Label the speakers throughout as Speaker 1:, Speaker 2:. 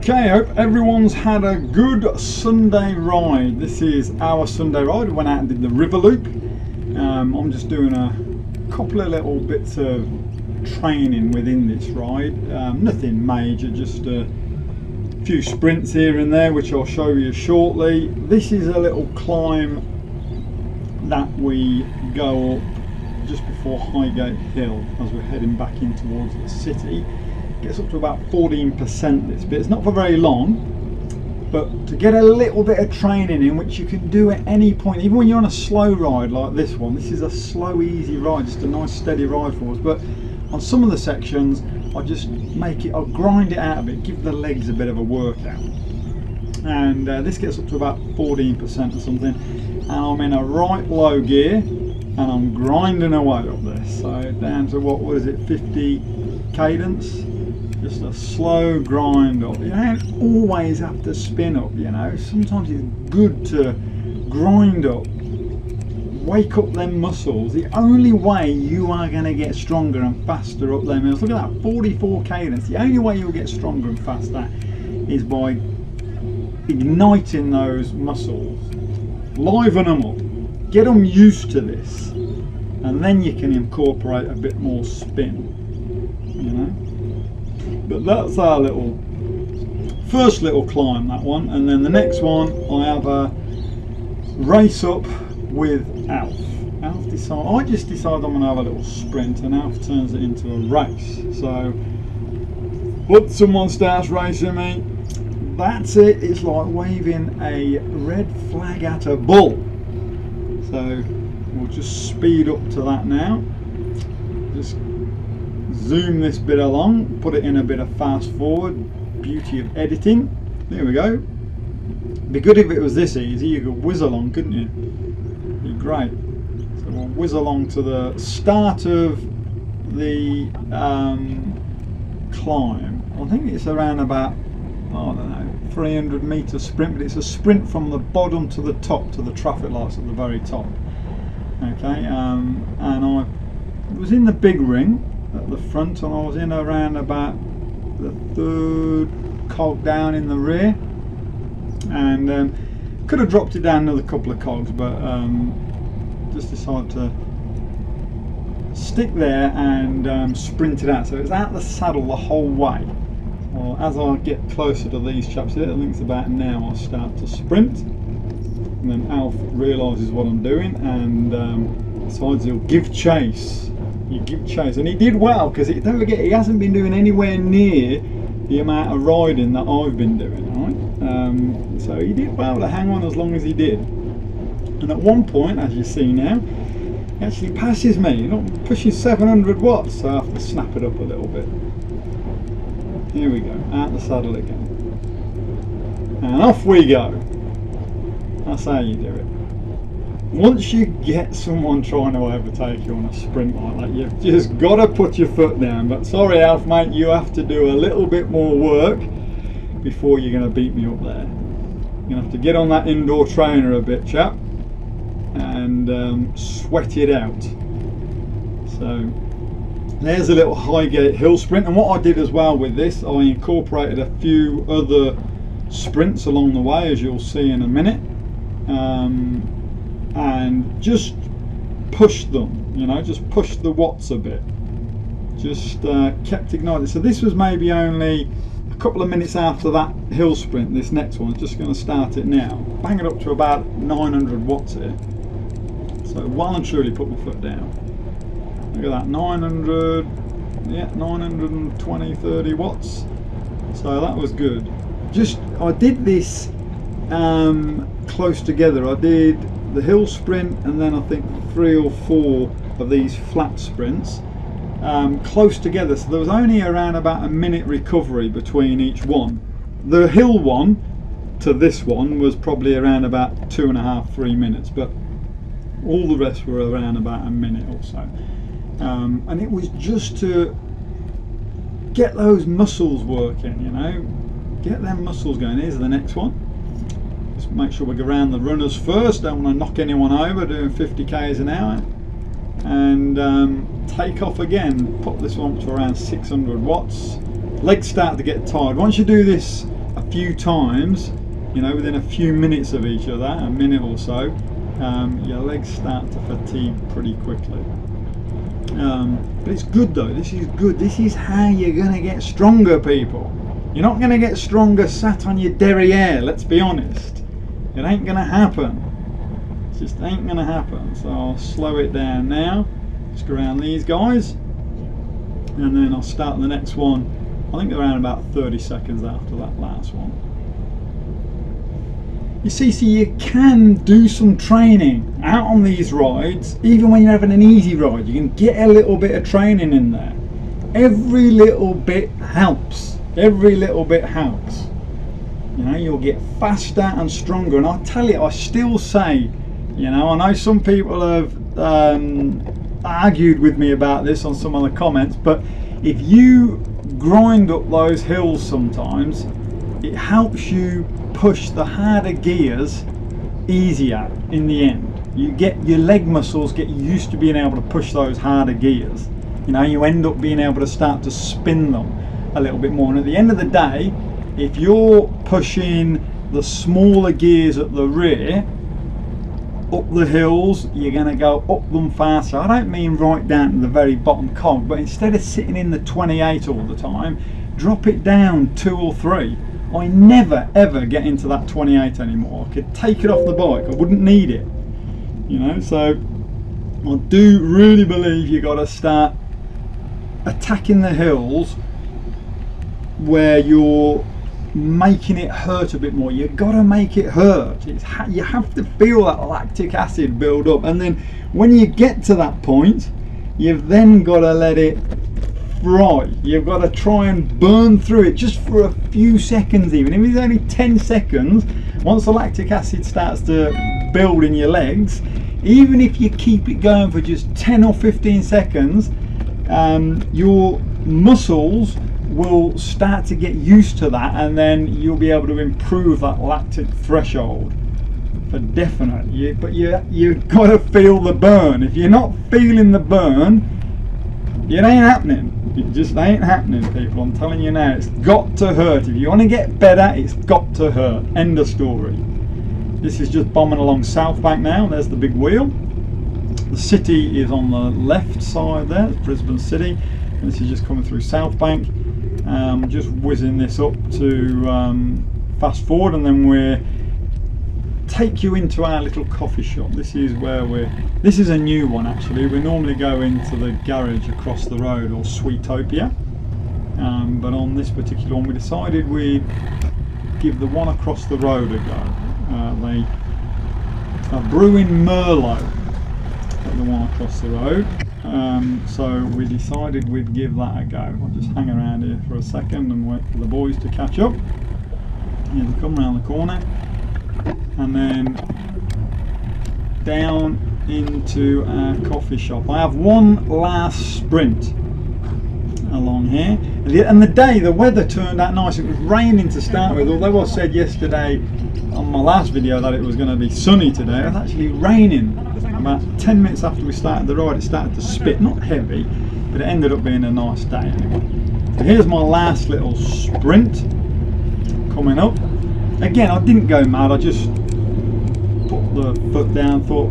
Speaker 1: Okay, I hope everyone's had a good Sunday ride. This is our Sunday ride. We went out and did the river loop. I'm just doing a couple of little bits of training within this ride. Nothing major, just a few sprints here and there, which I'll show you shortly. This is a little climb that we go up just before Highgate Hill as we're heading back in towards the city. Gets up to about 14% this bit. It's not for very long, but to get a little bit of training in, which you can do at any point, even when you're on a slow ride like this one. This is a slow, easy ride, just a nice steady ride for us. But on some of the sections, I'll grind it out a bit, give the legs a bit of a workout. And this gets up to about 14% or something. And I'm in a right low gear, and I'm grinding away up this. So down to what is it, 50 cadence? Just a slow grind up. You don't always have to spin up, you know. Sometimes it's good to grind up, wake up them muscles. The only way you are going to get stronger and faster up them hills, look at that, 44 cadence. The only way you'll get stronger and faster is by igniting those muscles, liven them up, get them used to this, and then you can incorporate a bit more spin, you know. But that's our first little climb, that one. And then the next one, I have a race up with Alf. I just decided I'm going to have a little sprint, and Alf turns it into a race. So, but someone starts racing me, that's it. It's like waving a red flag at a bull. So we'll just speed up to that now. Just zoom this bit along, put it in a bit of fast forward, beauty of editing. There we go. Be good if it was this easy, you could whiz along, couldn't you? Be great. So we'll whiz along to the start of the climb. I think it's around about, I don't know, 300 metre sprint, but it's a sprint from the bottom to the top, to the traffic lights at the very top. Okay, and I was in the big ring at the front, and I was in around about the third cog down in the rear, and could have dropped it down another couple of cogs, but just decided to stick there and sprint it out. So it's out the saddle the whole way. Well, as I get closer to these chaps here, I think it's about now, I'll start to sprint, and then Alf realises what I'm doing and decides he'll give chase. You give chase, and he did well, because don't forget, he hasn't been doing anywhere near the amount of riding that I've been doing, right? So he did well to hang on as long as he did, and at one point, as you see now, he actually passes me. You're not pushing 700 watts, so I have to snap it up a little bit. Here we go, out the saddle again, and off we go. That's how you do it. Once you get someone trying to overtake you on a sprint like that, you've just got to put your foot down. But sorry, Alf, mate, you have to do a little bit more work before you're going to beat me up there. You're going to have to get on that indoor trainer a bit, chap, and sweat it out. So there's a little Highgate Hill sprint, and what I did as well with this, I incorporated a few other sprints along the way, as you'll see in a minute. And just push them, you know, just push the watts a bit, just kept ignited. So this was maybe only a couple of minutes after that hill sprint. This next one, just going to start it now, bang it up to about 900 watts here. So well and truly put my foot down. Look at that, 900, yeah, 920, 30 watts. So that was good. I did this close together. I did the hill sprint, and then I think 3 or 4 of these flat sprints close together, so there was only around about a minute recovery between each one. The hill one to this one was probably around about 2.5–3 minutes, but all the rest were around about a minute or so, and it was just to get those muscles working, you know, get them muscles going. Here's the next one. Just make sure we go around the runners first, don't want to knock anyone over doing 50 k's an hour, and take off again. Put this one to around 600 watts. Legs start to get tired. Once you do this a few times, you know, within a few minutes of each other, a minute or so, your legs start to fatigue pretty quickly. But it's good though, this is good. This is how you're going to get stronger, people. You're not going to get stronger sat on your derriere, let's be honest. It ain't going to happen. It just ain't going to happen. So I'll slow it down now, just go around these guys, and then I'll start the next one, I think around about 30 seconds after that last one. You see, so you can do some training out on these rides, even when you're having an easy ride. You can get a little bit of training in there. Every little bit helps. Every little bit helps. You know, you'll get faster and stronger. And I tell you, I still say, you know, I know some people have argued with me about this on some of the comments, but if you grind up those hills sometimes, it helps you push the harder gears easier in the end. You get your leg muscles get used to being able to push those harder gears. You know, you end up being able to start to spin them a little bit more. And at the end of the day, if you're pushing the smaller gears at the rear up the hills, you're going to go up them faster. I don't mean right down to the very bottom cog, but instead of sitting in the 28 all the time, drop it down 2 or 3. I never ever get into that 28 anymore. I could take it off the bike, I wouldn't need it, you know. So I do really believe you got to start attacking the hills where you're making it hurt a bit more. You've got to make it hurt. You have to feel that lactic acid build up, and then when you get to that point, you've then got to let it fry. You've got to try and burn through it just for a few seconds, even if it's only 10 seconds. Once the lactic acid starts to build in your legs, even if you keep it going for just 10 or 15 seconds, your muscles will start to get used to that, and then you'll be able to improve that lactic threshold for definite. But you've got to feel the burn. If you're not feeling the burn, it ain't happening. It just ain't happening, people. I'm telling you now, it's got to hurt. If you want to get better, it's got to hurt. End of story. This is just bombing along South Bank now. There's the big wheel. The city is on the left side there, it's Brisbane City. And this is just coming through South Bank. Just whizzing this up to fast forward, and then we're take you into our little coffee shop. This is where this is a new one actually. We normally go into the garage across the road, or Sweetopia, but on this particular one we decided we'd give the one across the road a go. They are brewing Merlot at the one across the road, so we decided we'd give that a go. I'll just hang around here for a second and wait for the boys to catch up. Here they come round the corner, and then down into our coffee shop. I have one last sprint along here, and the weather turned out nice. It was raining to start with, although I said yesterday on my last video that it was going to be sunny today. It was actually raining. About 10 minutes after we started the ride, it started to spit, not heavy, but it ended up being a nice day anyway. So here's my last little sprint coming up. Again, I didn't go mad, I just put the foot down, thought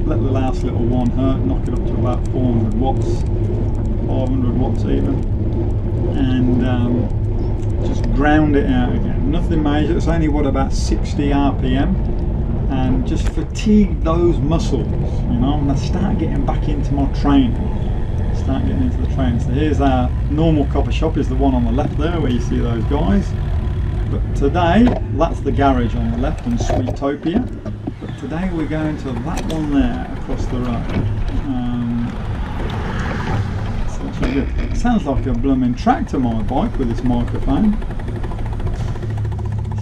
Speaker 1: let the last little one hurt, knock it up to about 400 watts, 500 watts even, and just ground it out again. Nothing major, it's only what, about 60 RPM, and just fatigue those muscles. You know, I'm going to start getting back into my training. Start getting into the training. So here's our normal coffee shop, is the one on the left there where you see those guys. But today, that's the garage on the left in Sweetopia. But today we're going to that one there across the road. So it's really good. It sounds like a blooming tractor, my bike, with this microphone.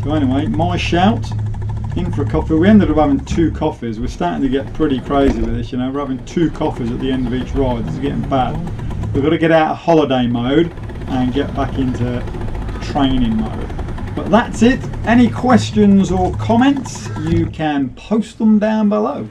Speaker 1: So anyway, my shout. In for a coffee. We ended up having 2 coffees. We're starting to get pretty crazy with this, you know. We're having 2 coffees at the end of each ride. This is getting bad. We've got to get out of holiday mode and get back into training mode. But that's it. Any questions or comments, you can post them down below.